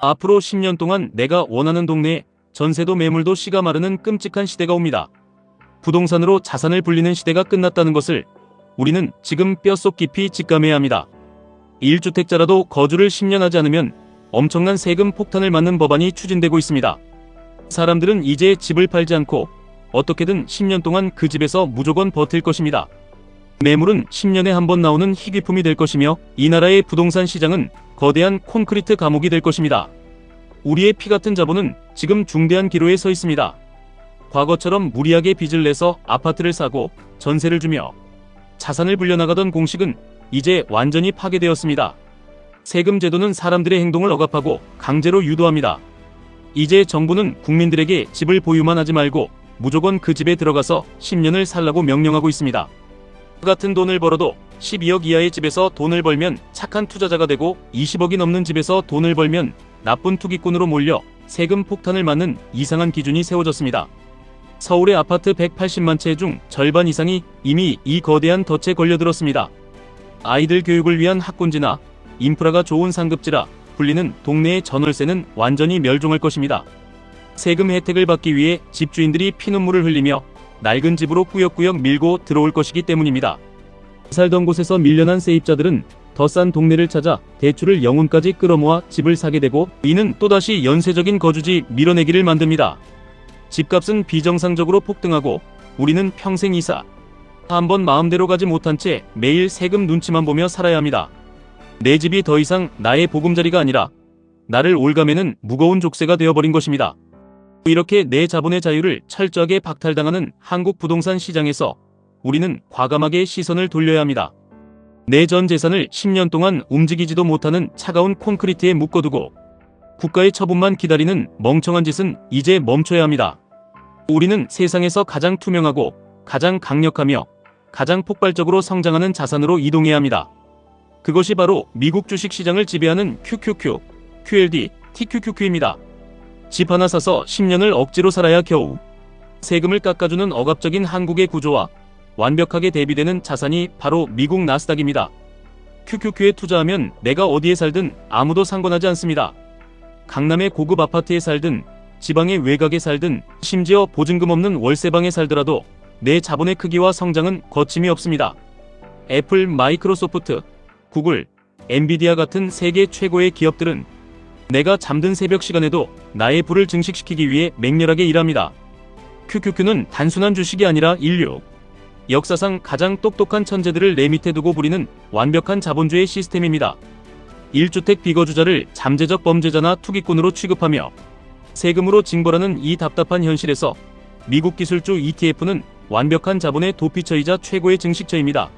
앞으로 10년 동안 내가 원하는 동네에 전세도 매물도 씨가 마르는 끔찍한 시대가 옵니다. 부동산으로 자산을 불리는 시대가 끝났다는 것을 우리는 지금 뼛속 깊이 직감해야 합니다. 1주택자라도 거주를 10년 하지 않으면 엄청난 세금 폭탄을 맞는 법안이 추진되고 있습니다. 사람들은 이제 집을 팔지 않고 어떻게든 10년 동안 그 집에서 무조건 버틸 것입니다. 매물은 10년에 한 번 나오는 희귀품이 될 것이며 이 나라의 부동산 시장은 거대한 콘크리트 감옥이 될 것입니다. 우리의 피 같은 자본은 지금 중대한 기로에 서 있습니다. 과거처럼 무리하게 빚을 내서 아파트를 사고 전세를 주며 자산을 불려나가던 공식은 이제 완전히 파괴되었습니다. 세금 제도는 사람들의 행동을 억압하고 강제로 유도합니다. 이제 정부는 국민들에게 집을 보유만 하지 말고 무조건 그 집에 들어가서 10년을 살라고 명령하고 있습니다. 같은 돈을 벌어도 12억 이하의 집에서 돈을 벌면 착한 투자자가 되고 20억이 넘는 집에서 돈을 벌면 나쁜 투기꾼으로 몰려 세금 폭탄을 맞는 이상한 기준이 세워졌습니다. 서울의 아파트 180만 채 중 절반 이상이 이미 이 거대한 덫에 걸려들었습니다. 아이들 교육을 위한 학군지나 인프라가 좋은 상급지라 불리는 동네의 전월세는 완전히 멸종할 것입니다. 세금 혜택을 받기 위해 집주인들이 피눈물을 흘리며 낡은 집으로 꾸역꾸역 밀고 들어올 것이기 때문입니다. 살던 곳에서 밀려난 세입자들은 더 싼 동네를 찾아 대출을 영혼까지 끌어모아 집을 사게 되고 이는 또다시 연쇄적인 거주지 밀어내기를 만듭니다. 집값은 비정상적으로 폭등하고 우리는 평생 이사 한번 마음대로 가지 못한 채 매일 세금 눈치만 보며 살아야 합니다. 내 집이 더 이상 나의 보금자리가 아니라 나를 올가매는 무거운 족쇄가 되어버린 것입니다. 이렇게 내 자본의 자유를 철저하게 박탈당하는 한국 부동산 시장에서 우리는 과감하게 시선을 돌려야 합니다. 내 전 재산을 10년 동안 움직이지도 못하는 차가운 콘크리트에 묶어두고 국가의 처분만 기다리는 멍청한 짓은 이제 멈춰야 합니다. 우리는 세상에서 가장 투명하고 가장 강력하며 가장 폭발적으로 성장하는 자산으로 이동해야 합니다. 그것이 바로 미국 주식시장을 지배하는 QQQ, QLD, TQQQ입니다. 집 하나 사서 10년을 억지로 살아야 겨우 세금을 깎아주는 억압적인 한국의 구조와 완벽하게 대비되는 자산이 바로 미국 나스닥입니다. QQQ에 투자하면 내가 어디에 살든 아무도 상관하지 않습니다. 강남의 고급 아파트에 살든 지방의 외곽에 살든 심지어 보증금 없는 월세방에 살더라도 내 자본의 크기와 성장은 거침이 없습니다. 애플, 마이크로소프트, 구글, 엔비디아 같은 세계 최고의 기업들은 내가 잠든 새벽 시간에도 나의 부를 증식시키기 위해 맹렬하게 일합니다. QQQ는 단순한 주식이 아니라 인류 역사상 가장 똑똑한 천재들을 내 밑에 두고 부리는 완벽한 자본주의 시스템입니다. 1주택 비거주자를 잠재적 범죄자나 투기꾼으로 취급하며 세금으로 징벌하는 이 답답한 현실에서 미국 기술주 ETF는 완벽한 자본의 도피처이자 최고의 증식처입니다.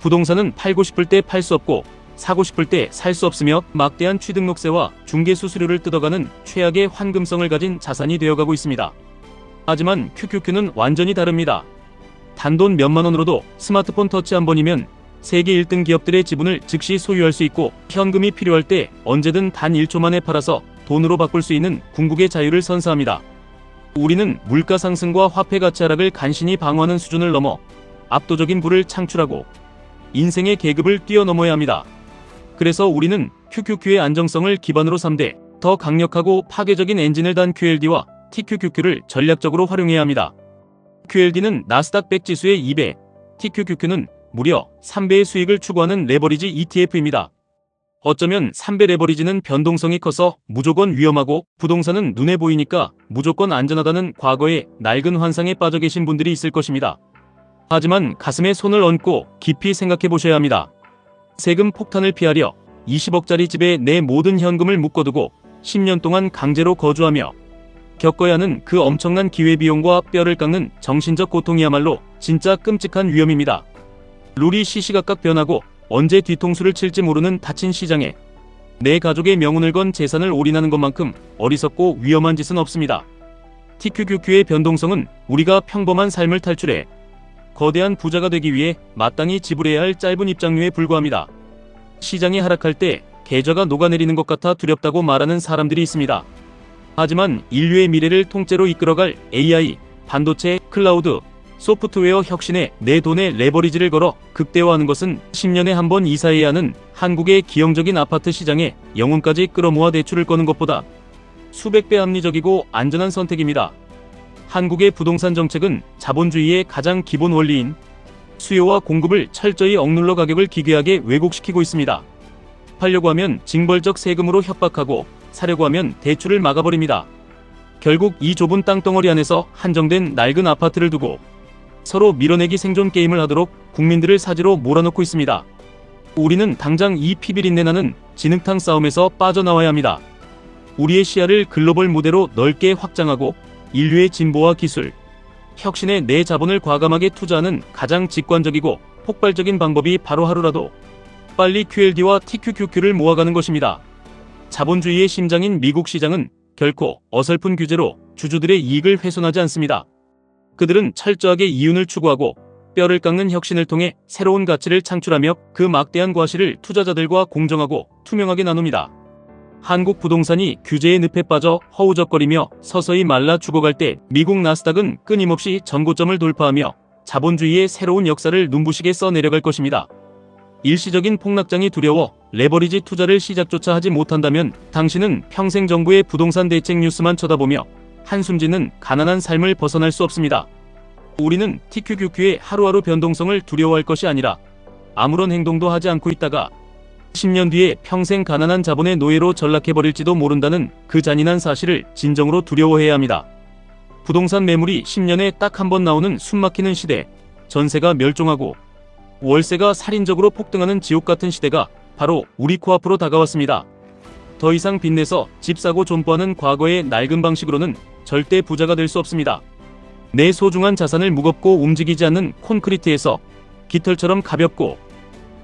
부동산은 팔고 싶을 때 팔 수 없고 사고 싶을 때 살 수 없으며 막대한 취등록세와 중개수수료를 뜯어가는 최악의 환금성을 가진 자산이 되어가고 있습니다. 하지만 QQQ는 완전히 다릅니다. 단돈 몇만 원으로도 스마트폰 터치 한 번이면 세계 1등 기업들의 지분을 즉시 소유할 수 있고 현금이 필요할 때 언제든 단 1초 만에 팔아서 돈으로 바꿀 수 있는 궁극의 자유를 선사합니다. 우리는 물가 상승과 화폐 가치 하락을 간신히 방어하는 수준을 넘어 압도적인 부를 창출하고 인생의 계급을 뛰어넘어야 합니다. 그래서 우리는 QQQ의 안정성을 기반으로 삼되 더 강력하고 파괴적인 엔진을 단 QLD와 TQQQ를 전략적으로 활용해야 합니다. QLD는 나스닥 100 지수의 2배, TQQQ는 무려 3배의 수익을 추구하는 레버리지 ETF입니다. 어쩌면 3배 레버리지는 변동성이 커서 무조건 위험하고 부동산은 눈에 보이니까 무조건 안전하다는 과거의 낡은 환상에 빠져 계신 분들이 있을 것입니다. 하지만 가슴에 손을 얹고 깊이 생각해 보셔야 합니다. 세금 폭탄을 피하려 20억짜리 집에 내 모든 현금을 묶어두고 10년 동안 강제로 거주하며 겪어야 하는 그 엄청난 기회비용과 뼈를 깎는 정신적 고통이야말로 진짜 끔찍한 위험입니다. 룰이 시시각각 변하고 언제 뒤통수를 칠지 모르는 닫힌 시장에 내 가족의 명운을 건 재산을 올인하는 것만큼 어리석고 위험한 짓은 없습니다. TQQQ의 변동성은 우리가 평범한 삶을 탈출해 거대한 부자가 되기 위해 마땅히 지불해야 할 짧은 입장료에 불과합니다. 시장이 하락할 때 계좌가 녹아내리는 것 같아 두렵다고 말하는 사람들이 있습니다. 하지만 인류의 미래를 통째로 이끌어갈 AI, 반도체, 클라우드, 소프트웨어 혁신에 내 돈의 레버리지를 걸어 극대화하는 것은 10년에 한 번 이사해야 하는 한국의 기형적인 아파트 시장에 영혼까지 끌어모아 대출을 거는 것보다 수백 배 합리적이고 안전한 선택입니다. 한국의 부동산 정책은 자본주의의 가장 기본 원리인 수요와 공급을 철저히 억눌러 가격을 기괴하게 왜곡시키고 있습니다. 팔려고 하면 징벌적 세금으로 협박하고 사려고 하면 대출을 막아버립니다. 결국 이 좁은 땅덩어리 안에서 한정된 낡은 아파트를 두고 서로 밀어내기 생존 게임을 하도록 국민들을 사지로 몰아넣고 있습니다. 우리는 당장 이 피비린내 나는 진흙탕 싸움에서 빠져나와야 합니다. 우리의 시야를 글로벌 무대로 넓게 확장하고 인류의 진보와 기술, 혁신에 내 자본을 과감하게 투자하는 가장 직관적이고 폭발적인 방법이 바로 하루라도 빨리 QLD와 TQQQ를 모아가는 것입니다. 자본주의의 심장인 미국 시장은 결코 어설픈 규제로 주주들의 이익을 훼손하지 않습니다. 그들은 철저하게 이윤을 추구하고 뼈를 깎는 혁신을 통해 새로운 가치를 창출하며 그 막대한 과실을 투자자들과 공정하고 투명하게 나눕니다. 한국 부동산이 규제의 늪에 빠져 허우적거리며 서서히 말라 죽어갈 때 미국 나스닥은 끊임없이 전고점을 돌파하며 자본주의의 새로운 역사를 눈부시게 써내려갈 것입니다. 일시적인 폭락장이 두려워 레버리지 투자를 시작조차 하지 못한다면 당신은 평생 정부의 부동산 대책 뉴스만 쳐다보며 한숨 짓는 가난한 삶을 벗어날 수 없습니다. 우리는 TQQQ의 하루하루 변동성을 두려워할 것이 아니라 아무런 행동도 하지 않고 있다가 10년 뒤에 평생 가난한 자본의 노예로 전락해버릴지도 모른다는 그 잔인한 사실을 진정으로 두려워해야 합니다. 부동산 매물이 10년에 딱 한 번 나오는 숨막히는 시대, 전세가 멸종하고 월세가 살인적으로 폭등하는 지옥같은 시대가 바로 우리 코앞으로 다가왔습니다. 더 이상 빚내서 집 사고 존버하는 과거의 낡은 방식으로는 절대 부자가 될 수 없습니다. 내 소중한 자산을 무겁고 움직이지 않는 콘크리트에서 깃털처럼 가볍고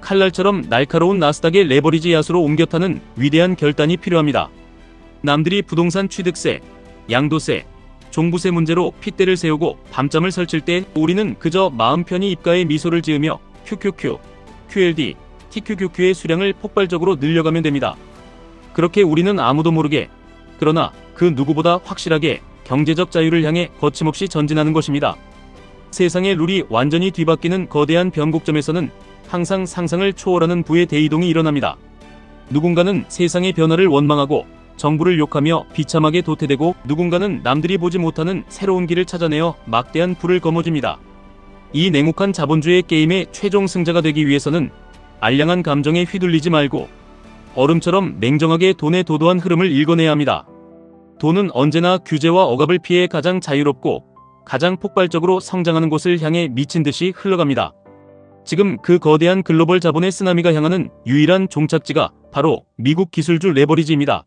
칼날처럼 날카로운 나스닥의 레버리지 야수로 옮겨 타는 위대한 결단이 필요합니다. 남들이 부동산 취득세, 양도세, 종부세 문제로 핏대를 세우고 밤잠을 설칠 때 우리는 그저 마음 편히 입가에 미소를 지으며 QQQ, QLD, TQQQ의 수량을 폭발적으로 늘려가면 됩니다. 그렇게 우리는 아무도 모르게, 그러나 그 누구보다 확실하게 경제적 자유를 향해 거침없이 전진하는 것입니다. 세상의 룰이 완전히 뒤바뀌는 거대한 변곡점에서는 항상 상상을 초월하는 부의 대이동이 일어납니다. 누군가는 세상의 변화를 원망하고 정부를 욕하며 비참하게 도태되고 누군가는 남들이 보지 못하는 새로운 길을 찾아내어 막대한 부를 거머쥡니다. 이 냉혹한 자본주의 게임의 최종 승자가 되기 위해서는 알량한 감정에 휘둘리지 말고 얼음처럼 냉정하게 돈의 도도한 흐름을 읽어내야 합니다. 돈은 언제나 규제와 억압을 피해 가장 자유롭고 가장 폭발적으로 성장하는 곳을 향해 미친 듯이 흘러갑니다. 지금 그 거대한 글로벌 자본의 쓰나미가 향하는 유일한 종착지가 바로 미국 기술주 레버리지입니다.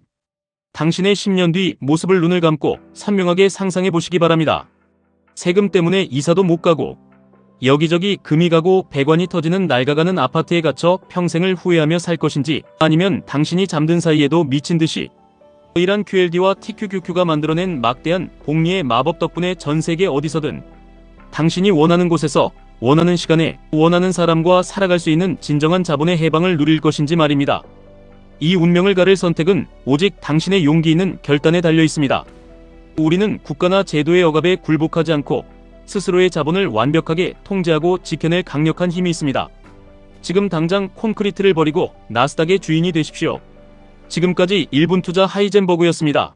당신의 10년 뒤 모습을 눈을 감고 선명하게 상상해 보시기 바랍니다. 세금 때문에 이사도 못 가고 여기저기 금이 가고 배관이 터지는 낡아가는 아파트에 갇혀 평생을 후회하며 살 것인지, 아니면 당신이 잠든 사이에도 미친 듯이 유일한 QLD와 TQQQ가 만들어낸 막대한 복리의 마법 덕분에 전 세계 어디서든 당신이 원하는 곳에서 원하는 시간에 원하는 사람과 살아갈 수 있는 진정한 자본의 해방을 누릴 것인지 말입니다. 이 운명을 가를 선택은 오직 당신의 용기 있는 결단에 달려 있습니다. 우리는 국가나 제도의 억압에 굴복하지 않고 스스로의 자본을 완벽하게 통제하고 지켜낼 강력한 힘이 있습니다. 지금 당장 콘크리트를 버리고 나스닥의 주인이 되십시오. 지금까지 1분 투자 하이젠버그였습니다.